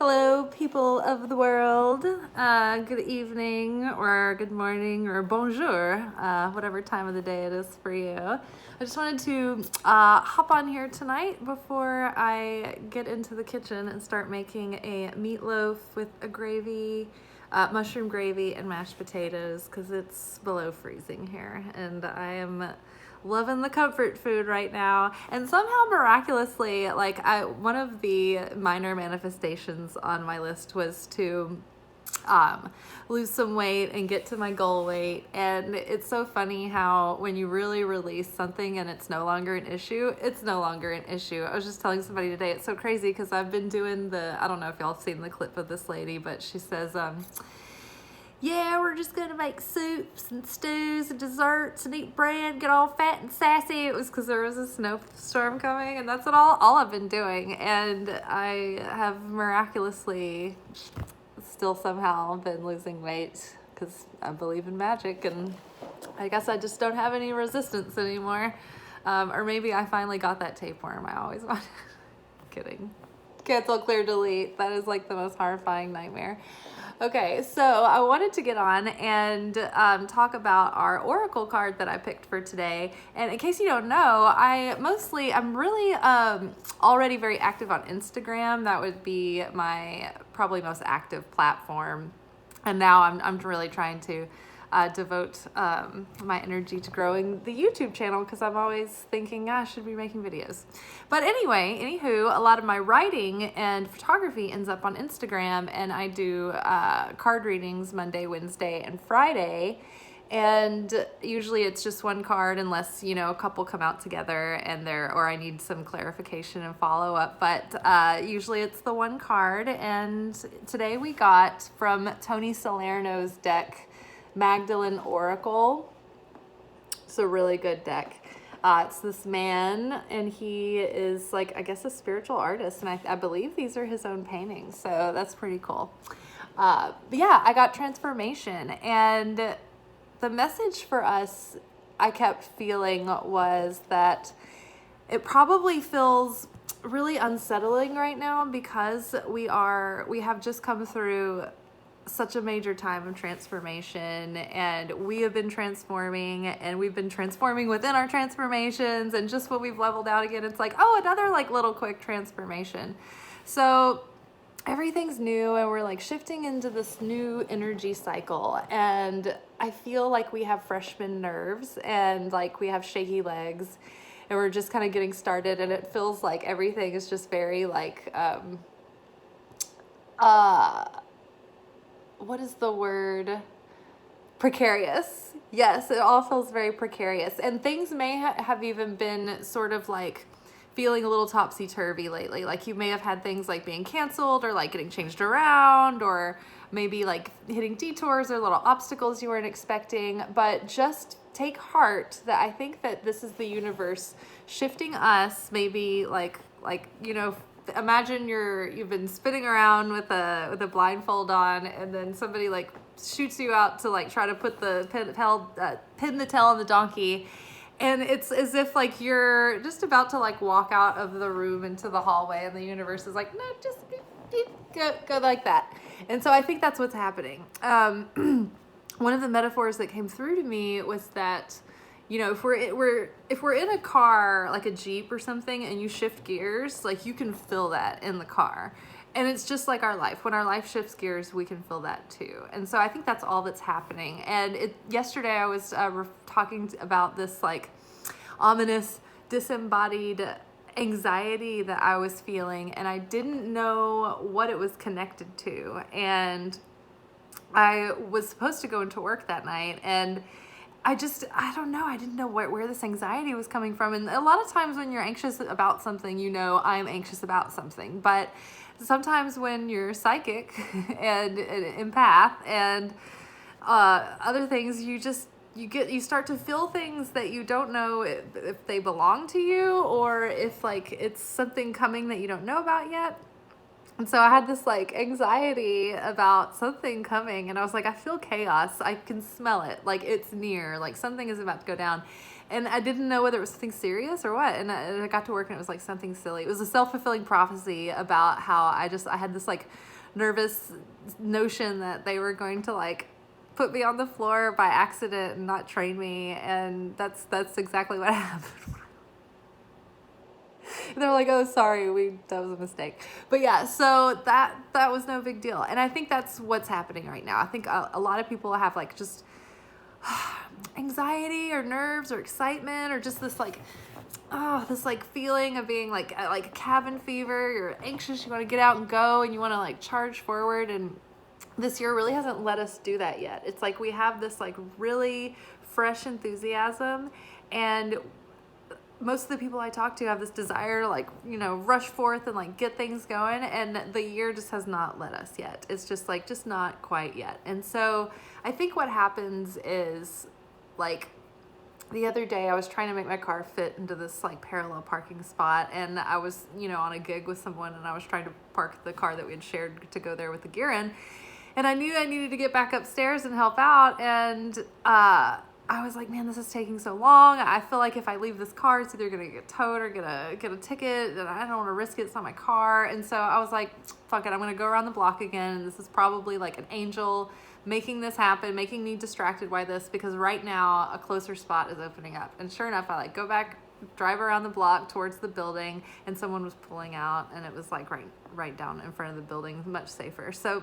Hello, people of the world. Good evening, or good morning, or bonjour, whatever time of the day it is for you. I just wanted to hop on here tonight before I get into the kitchen and start making a meatloaf with a gravy, mushroom gravy, and mashed potatoes because it's below freezing here, and I am loving the comfort food right now. And somehow miraculously, one of the minor manifestations on my list was to lose some weight and get to my goal weight. And it's so funny how when you really release something and it's no longer an issue, it's no longer an issue. I was just telling somebody today, it's so crazy because I've been doing I don't know if y'all have seen the clip of this lady, but she says, yeah, we're just going to make soups and stews and desserts and eat bread, get all fat and sassy. It was because there was a snowstorm coming, and that's all I've been doing. And I have miraculously still somehow been losing weight because I believe in magic, and I guess I just don't have any resistance anymore. Or maybe I finally got that tapeworm I always wanted. Kidding. Cancel, clear, delete. That is like the most horrifying nightmare. Okay, so I wanted to get on and talk about our oracle card that I picked for today. And in case you don't know, I'm really already very active on Instagram. That would be my probably most active platform. And now I'm really trying to devote my energy to growing the YouTube channel because I'm always thinking I should be making videos. But anywho, a lot of my writing and photography ends up on Instagram, and I do card readings Monday, Wednesday, and Friday. And usually it's just one card unless, a couple come out together or I need some clarification and follow up. But usually it's the one card. And today we got from Tony Salerno's deck, Magdalene Oracle. It's a really good deck. It's this man, and he is I guess a spiritual artist, and I believe these are his own paintings, so that's pretty cool. But yeah, I got transformation, and the message for us I kept feeling was that it probably feels really unsettling right now because we have just come through such a major time of transformation, and we have been transforming, and we've been transforming within our transformations, and just when we've leveled out again, it's another little quick transformation. So everything's new, and we're shifting into this new energy cycle, and I feel like we have freshman nerves and we have shaky legs, and we're just kind of getting started, and it feels like everything is just very what is the word? Precarious. Yes, it all feels very precarious. And things may have even been sort of feeling a little topsy-turvy lately. You may have had things being canceled or getting changed around, or maybe hitting detours or little obstacles you weren't expecting. But just take heart that I think that this is the universe shifting us, maybe imagine you've been spinning around with a blindfold on, and then somebody shoots you out to try to put the pin the tail on the donkey, and it's as if you're just about to walk out of the room into the hallway, and the universe is no, just go like that. And so I think that's what's happening. One of the metaphors that came through to me was that, if we're in a car, like a Jeep or something, and you shift gears, you can feel that in the car. And it's just like our life. When our life shifts gears, we can feel that too. And so I think that's all that's happening. And yesterday I was talking about this ominous, disembodied anxiety that I was feeling, and I didn't know what it was connected to. And I was supposed to go into work that night, and I don't know. I didn't know where this anxiety was coming from. And a lot of times when you're anxious about something, I'm anxious about something. But sometimes when you're psychic and an empath and other things, you start to feel things that you don't know if they belong to you, or if it's something coming that you don't know about yet. And so I had this like anxiety about something coming, and I was like, I feel chaos. I can smell it. Like it's near. Like something is about to go down. And I didn't know whether it was something serious or what. And I got to work, and it was like something silly. It was a self-fulfilling prophecy about how I had this like nervous notion that they were going to like put me on the floor by accident and not train me. And that's exactly what happened. They're like, oh, sorry, that was a mistake. But yeah, so that was no big deal. And I think that's what's happening right now. I think a lot of people have like just anxiety or nerves or excitement or just this like, oh, this like feeling of being like a cabin fever. You're anxious, you want to get out and go, and you want to like charge forward. And this year really hasn't let us do that yet. It's like we have this like really fresh enthusiasm, and most of the people I talk to have this desire to like, rush forth and like get things going. And the year just has not let us yet. It's just like, just not quite yet. And so I think what happens is like the other day I was trying to make my car fit into this like parallel parking spot. And I was, on a gig with someone, and I was trying to park the car that we had shared to go there with the gear in. And I knew I needed to get back upstairs and help out. And, I was like, man, this is taking so long. I feel like if I leave this car, it's either going to get towed or get a ticket, and I don't want to risk it. It's not my car. And so I was like, fuck it. I'm going to go around the block again. And this is probably like an angel making this happen, making me distracted by this, because right now a closer spot is opening up. And sure enough, I like go back, drive around the block towards the building, and someone was pulling out, and it was like right down in front of the building, much safer. So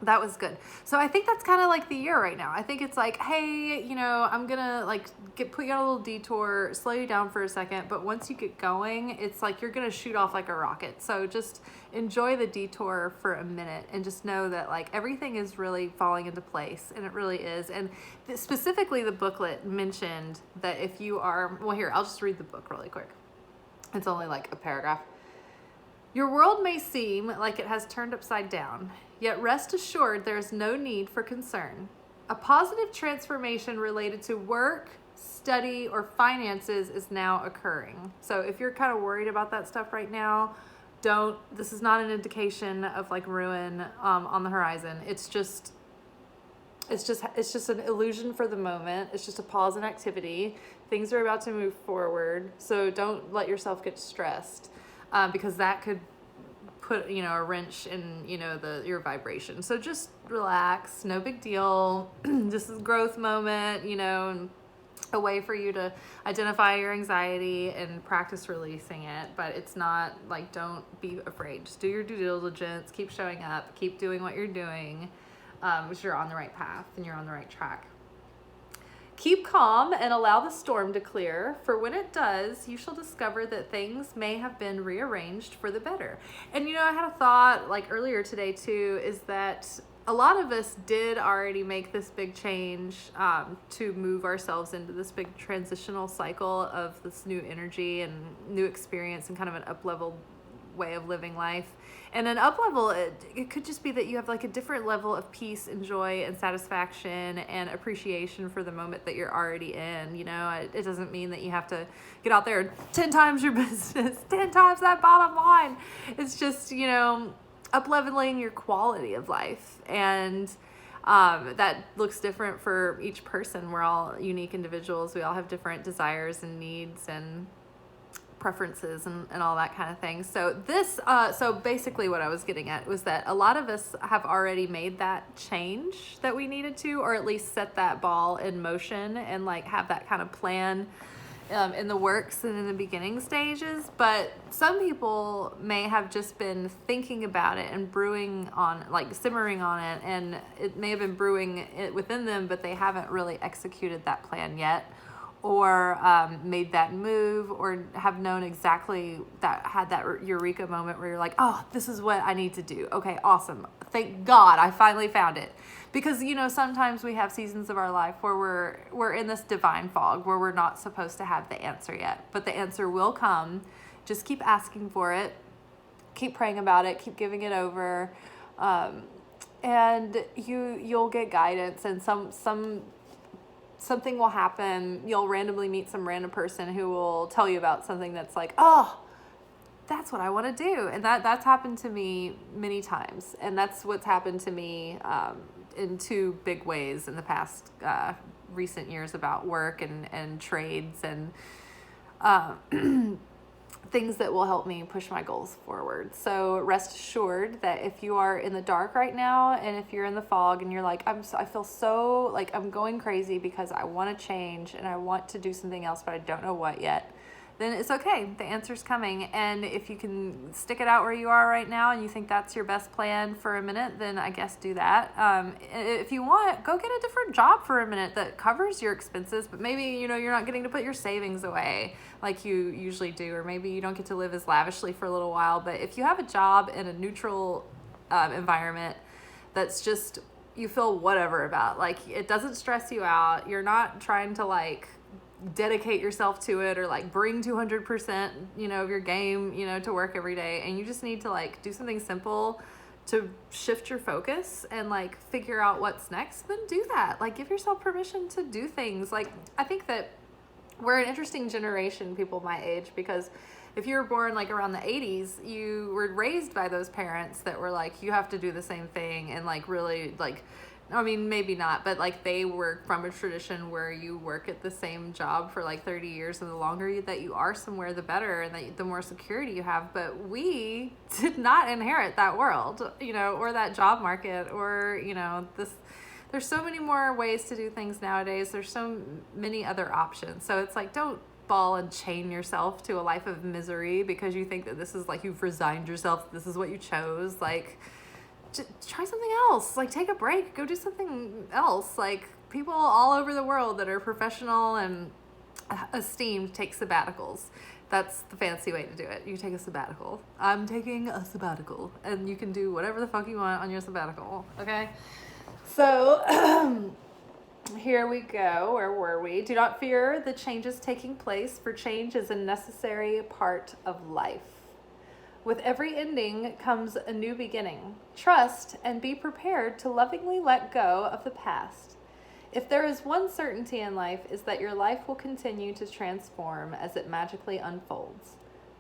that was good. So I think that's kind of like the year right now. I think it's like, hey, I'm gonna like put you on a little detour, slow you down for a second, but once you get going, it's like you're gonna shoot off like a rocket. So just enjoy the detour for a minute, and just know that like everything is really falling into place, and it really is. And specifically the booklet mentioned that if you are, well, here, I'll just read the book really quick. It's only like a paragraph. Your world may seem like it has turned upside down, yet rest assured there is no need for concern. A positive transformation related to work, study, or finances is now occurring. So if you're kind of worried about that stuff right now, this is not an indication of like ruin on the horizon. It's just an illusion for the moment. It's just a pause in activity. Things are about to move forward. So don't let yourself get stressed. Because that could put, a wrench in, your vibration. So just relax, no big deal. This is a growth moment, and a way for you to identify your anxiety and practice releasing it. But it's not like, don't be afraid. Just do your due diligence, keep showing up, keep doing what you're doing, which you're on the right path and you're on the right track. Keep calm and allow the storm to clear, for when it does, you shall discover that things may have been rearranged for the better. And I had a thought like earlier today too, is that a lot of us did already make this big change to move ourselves into this big transitional cycle of this new energy and new experience and kind of an up-leveled way of living life. And an up level, it could just be that you have like a different level of peace and joy and satisfaction and appreciation for the moment that you're already in. It doesn't mean that you have to get out there 10 times your business, 10 times that bottom line. It's just, up leveling your quality of life. And that looks different for each person. We're all unique individuals. We all have different desires and needs and preferences and all that kind of thing. So so basically what I was getting at was that a lot of us have already made that change that we needed to, or at least set that ball in motion and like have that kind of plan in the works and in the beginning stages. But some people may have just been thinking about it and simmering on it, and it may have been brewing it within them, but they haven't really executed that plan yet, or made that move, or have known exactly had that eureka moment where you're like, oh, this is what I need to do. Okay, awesome. Thank God I finally found it. Because, sometimes we have seasons of our life where we're in this divine fog where we're not supposed to have the answer yet, but the answer will come. Just keep asking for it. Keep praying about it. Keep giving it over. And you'll get guidance, and something will happen. You'll randomly meet some random person who will tell you about something that's like, oh, that's what I want to do. And that's happened to me many times. And that's what's happened to me in two big ways in the past recent years about work and trades and things that will help me push my goals forward. So rest assured that if you are in the dark right now, and if you're in the fog and you're like, I feel so like I'm going crazy because I want to change and I want to do something else, but I don't know what yet, then it's okay. The answer's coming. And if you can stick it out where you are right now and you think that's your best plan for a minute, then I guess do that. If you want, go get a different job for a minute that covers your expenses, but maybe, you're not getting to put your savings away like you usually do, or maybe you don't get to live as lavishly for a little while. But if you have a job in a neutral environment that's just, you feel whatever about, like it doesn't stress you out, you're not trying to like dedicate yourself to it or like bring 200% of your game to work every day, and you just need to like do something simple to shift your focus and like figure out what's next, then do that. Like give yourself permission to do things. Like I think that we're an interesting generation, people my age, because if you were born like around the 80s, you were raised by those parents that were like, you have to do the same thing, and like really like, I mean, maybe not, but like they were from a tradition where you work at the same job for like 30 years, and the longer that you are somewhere, the better, and that the more security you have. But we did not inherit that world, or that job market, or, this. There's so many more ways to do things nowadays. There's so many other options. So it's like, don't ball and chain yourself to a life of misery because you think that this is like, you've resigned yourself, this is what you chose. Like, try something else. Like take a break, go do something else. Like people all over the world that are professional and esteemed take sabbaticals. That's the fancy way to do it. You take a sabbatical. I'm taking a sabbatical, and you can do whatever the fuck you want on your sabbatical. Okay. So here we go. Where were we? Do not fear the changes taking place, for change is a necessary part of life. With every ending comes a new beginning. Trust and be prepared to lovingly let go of the past. If there is one certainty in life, is that your life will continue to transform as it magically unfolds.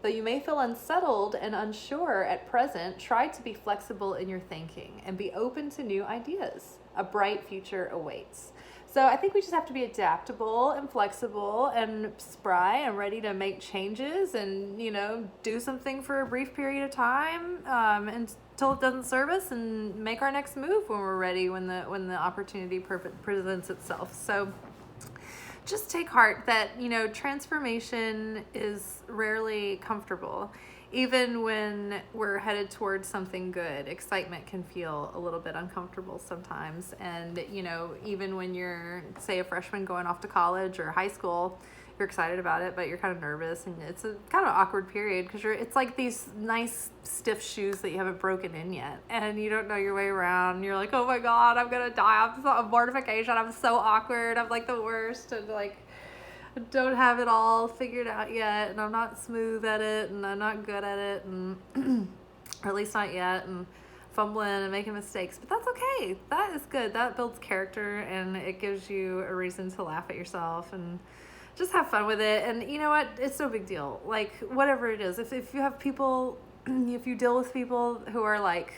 Though you may feel unsettled and unsure at present, try to be flexible in your thinking and be open to new ideas. A bright future awaits. So I think we just have to be adaptable and flexible and spry and ready to make changes and, do something for a brief period of time until it doesn't serve us, and make our next move when we're ready, when the opportunity presents itself. So just take heart that, transformation is rarely comfortable. Even when we're headed towards something good, excitement can feel a little bit uncomfortable sometimes. And, even when you're, say, a freshman going off to college or high school, you're excited about it, but you're kind of nervous, and it's a kind of awkward period because it's like these nice stiff shoes that you haven't broken in yet, and you don't know your way around. You're like, oh my God, I'm going to die. I'm so mortification. I'm so awkward. I'm like the worst. And like, don't have it all figured out yet, and I'm not smooth at it, and I'm not good at it, and or at least not yet, and fumbling and making mistakes. But that's okay. That is good. That builds character, and it gives you a reason to laugh at yourself and just have fun with it. And you know what? It's no big deal. Like whatever it is, if you have people, if you deal with people who are like,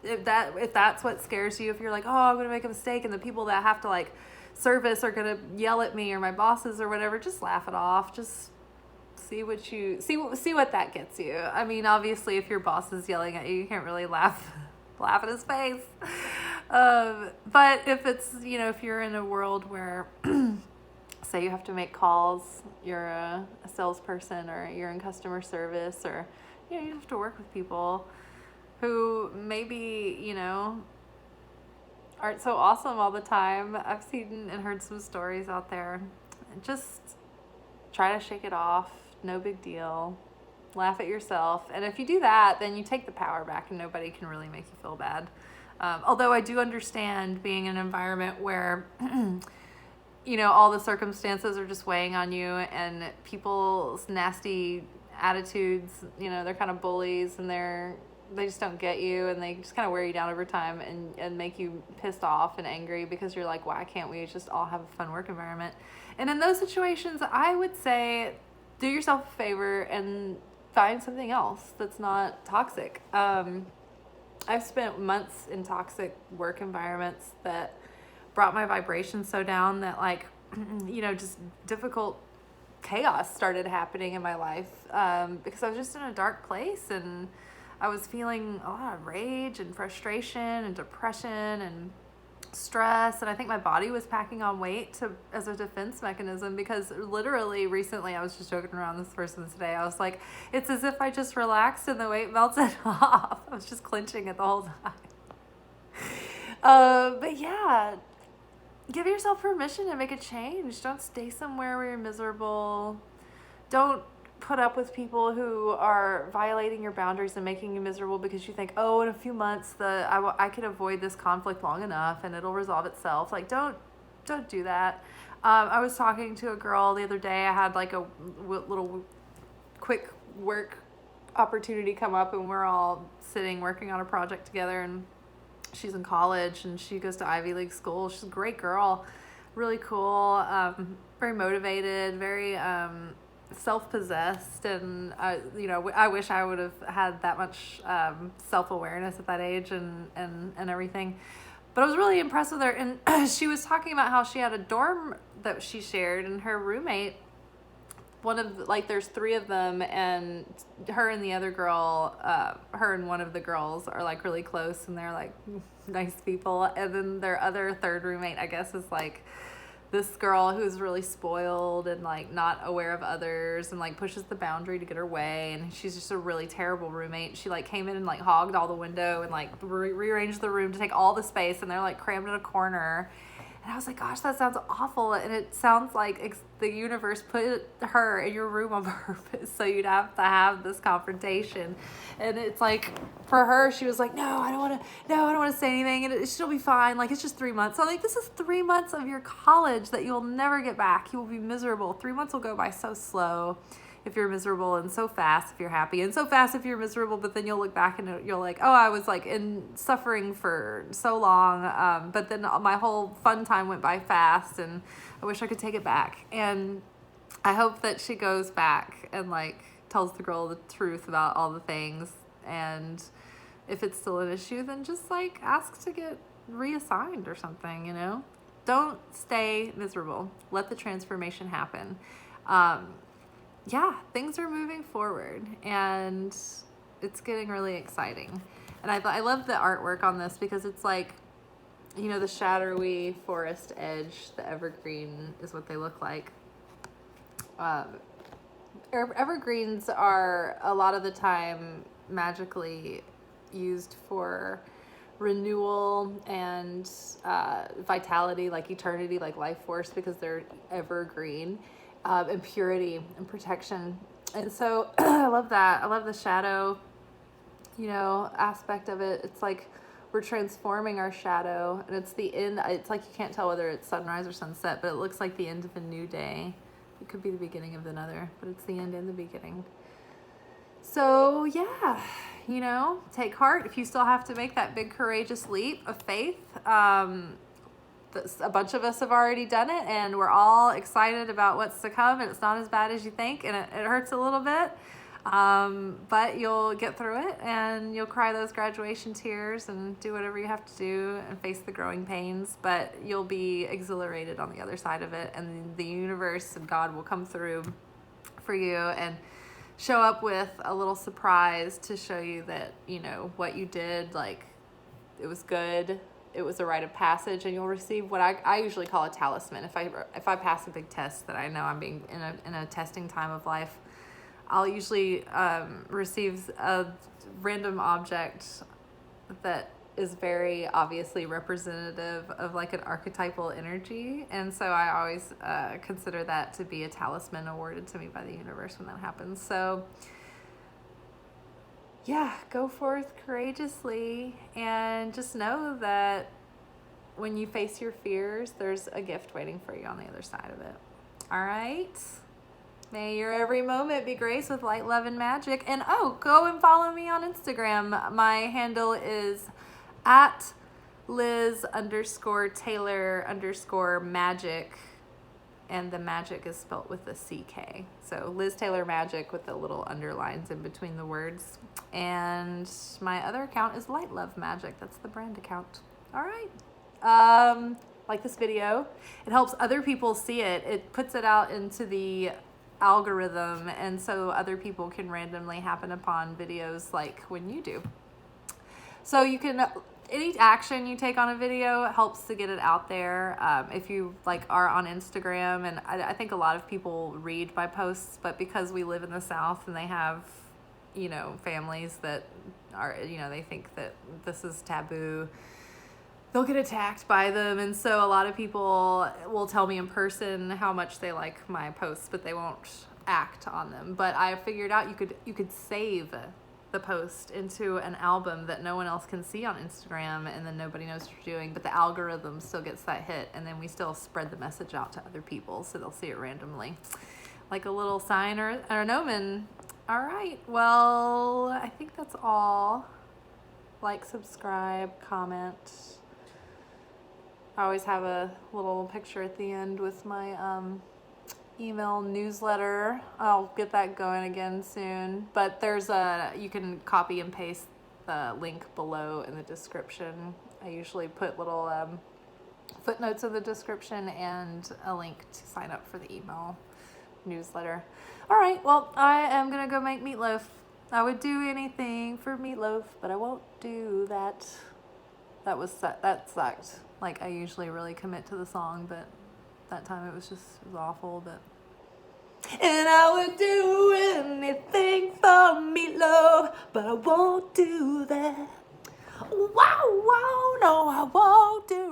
if that's what scares you, if you're like, oh, I'm gonna make a mistake, and the people that have to like service are gonna yell at me, or my bosses or whatever, just laugh it off. Just see what that gets you. I mean, obviously if your boss is yelling at you, you can't really laugh in his face. But if it's, if you're in a world where say you have to make calls, you're a salesperson, or you're in customer service, or you have to work with people who maybe, aren't so awesome all the time. I've seen and heard some stories out there. Just try to shake it off. No big deal. Laugh at yourself. And if you do that, then you take the power back, and nobody can really make you feel bad. Although I do understand being in an environment where, all the circumstances are just weighing on you, and people's nasty attitudes, they're kind of bullies, and they just don't get you, and they just kind of wear you down over time and make you pissed off and angry because you're like, why can't we just all have a fun work environment? And in those situations, I would say do yourself a favor and find something else that's not toxic. I've spent months in toxic work environments that brought my vibration so down that, like, just difficult chaos started happening in my life, because I was just in a dark place, and I was feeling a lot of rage and frustration and depression and stress, and I think my body was packing on weight as a defense mechanism, because literally recently, I was just joking around with this person today, I was like, it's as if I just relaxed and the weight melted off. I was just clenching it the whole time. But yeah, give yourself permission to make a change. Don't stay somewhere where you're miserable. Don't put up with people who are violating your boundaries and making you miserable because you think, oh, in a few months I can avoid this conflict long enough and it'll resolve itself. Like, don't do that. I was talking to a girl the other day. I had like a little quick work opportunity come up, and we're all sitting working on a project together, and she's in college and she goes to Ivy League school. She's a great girl, really cool, very motivated, very self-possessed, and I wish I would have had that much self-awareness at that age and everything. But I was really impressed with her, and she was talking about how she had a dorm that she shared, and her roommate, there's three of them, and her and the other girl, her and one of the girls are like really close, and they're like nice people, and then their other third roommate, I guess, is like this girl who's really spoiled and like not aware of others and like pushes the boundary to get her way, and she's just a really terrible roommate. She like came in and like hogged all the window and like rearranged the room to take all the space, and they're like crammed in a corner. And I was like, gosh, that sounds awful. And it sounds like the universe put her in your room on purpose, so you'd have to have this confrontation. And it's like, for her, she was like, no, I don't want to say anything, and she'll be fine. Like, it's just 3 months. So like, this is 3 months of your college that you'll never get back. You will be miserable. 3 months will go by so slow if you're miserable, and so fast if you're happy, and so fast if you're miserable. But then you'll look back and you're like, oh, I was like in suffering for so long, but then my whole fun time went by fast, and I wish I could take it back. And I hope that she goes back and like tells the girl the truth about all the things, and if it's still an issue, then just like ask to get reassigned or something. Don't stay miserable. Let the transformation happen. Yeah, things are moving forward, and it's getting really exciting. And I love the artwork on this, because it's like, the shadowy forest edge, the evergreen is what they look like. Evergreens are a lot of the time magically used for renewal and vitality, like eternity, like life force, because they're evergreen. And purity and protection. And so I love that. I love the shadow, aspect of it. It's like we're transforming our shadow, and it's the end. It's like you can't tell whether it's sunrise or sunset, but it looks like the end of a new day. It could be the beginning of another, but it's the end and the beginning. So yeah, take heart. If you still have to make that big courageous leap of faith, a bunch of us have already done it, and we're all excited about what's to come, and it's not as bad as you think, and it hurts a little bit, but you'll get through it, and you'll cry those graduation tears and do whatever you have to do and face the growing pains, but you'll be exhilarated on the other side of it, and the universe and God will come through for you and show up with a little surprise to show you that, what you did, like, it was good. It was a rite of passage, and you'll receive what I usually call a talisman. If I pass a big test that I know I'm being in a testing time of life, I'll usually receive a random object that is very obviously representative of like an archetypal energy, and so I always consider that to be a talisman awarded to me by the universe when that happens. So yeah, go forth courageously, and just know that when you face your fears, there's a gift waiting for you on the other side of it. All right? May your every moment be graced with light, love, and magic. And go and follow me on Instagram. My handle is at Liz_Taylor_Magick. and the Magick is spelt with a CK. So Liz Taylor Magick with the little underlines in between the words. And my other account is Light Love Magic. That's the brand account. All right. Like this video. It helps other people see it. It puts it out into the algorithm, and so other people can randomly happen upon videos like when you do. So you can, any action you take on a video helps to get it out there. If you like are on Instagram, and I think a lot of people read my posts, but because we live in the South and they have, you know, families that are, you know, they think that this is taboo, they'll get attacked by them. And so a lot of people will tell me in person how much they like my posts, but they won't act on them. But I figured out you could save the post into an album that no one else can see on Instagram, and then nobody knows what you're doing, but the algorithm still gets that hit, and then we still spread the message out to other people, so they'll see it randomly. Like a little sign or an omen. All right, well, I think that's all. Like, subscribe, comment. I always have a little picture at the end with my email newsletter. I'll get that going again soon. But there's you can copy and paste the link below in the description. I usually put little footnotes in the description and a link to sign up for the email newsletter. All right, well, I am gonna go make meatloaf. I would do anything for meatloaf, but I won't do that. That sucked. Like, I usually really commit to the song, but that time it was awful. But and I would do anything for meatloaf, but I won't do that. Wow, wow, no, I won't do